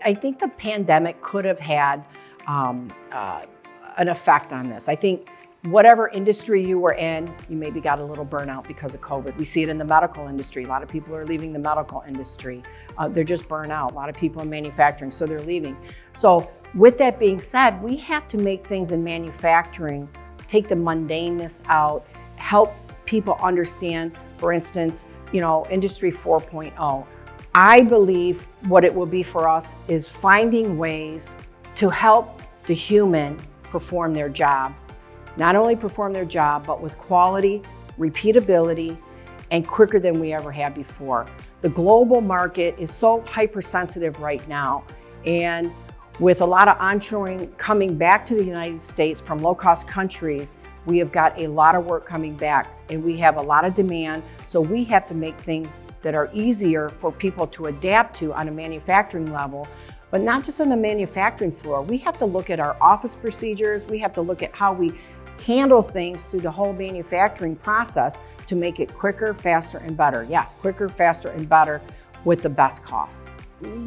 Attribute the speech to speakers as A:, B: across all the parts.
A: I think the pandemic could have had an effect on this. I think whatever industry you were in, you maybe got a little burnout because of COVID. We see it in the medical industry. A lot of people are leaving the medical industry. They're just burnt out. A lot of people in manufacturing, so they're leaving. So with that being said, we have to make things in manufacturing, take the mundaneness out, help people understand, for instance, Industry 4.0. I believe what it will be for us is finding ways to help the human perform their job. Not only perform their job, but with quality, repeatability, and quicker than we ever had before. The global market is so hypersensitive right now, and with a lot of onshoring coming back to the United States from low-cost countries, we have got a lot of work coming back, and we have a lot of demand, so we have to make things that are easier for people to adapt to on a manufacturing level. But not just on the manufacturing floor. We have to look at our office procedures. We have to look at how we handle things through the whole manufacturing process to make it quicker, faster, and better. Yes, quicker, faster, and better with the best cost.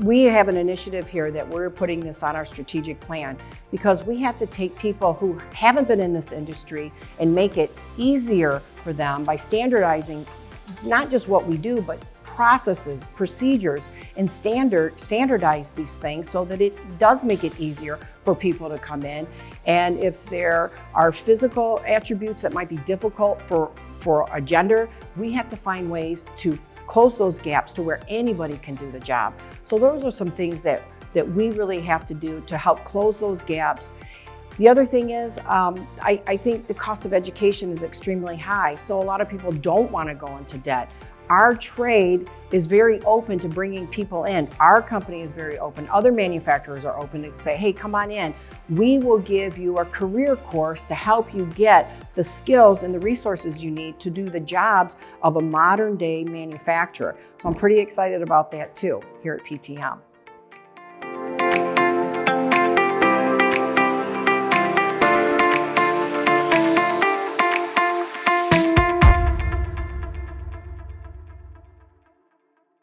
A: We have an initiative here that we're putting this on our strategic plan because we have to take people who haven't been in this industry and make it easier for them by standardizing not just what we do, but processes, procedures, and standardize these things so that it does make it easier for people to come in. And if there are physical attributes that might be difficult for a gender, we have to find ways to close those gaps to where anybody can do the job. So those are some things that we really have to do to help close those gaps. The other thing is, I think the cost of education is extremely high, so a lot of people don't want to go into debt. Our trade is very open to bringing people in. Our company is very open. Other manufacturers are open to say, hey, come on in. We will give you a career course to help you get the skills and the resources you need to do the jobs of a modern day manufacturer. So I'm pretty excited about that too, here at PTM.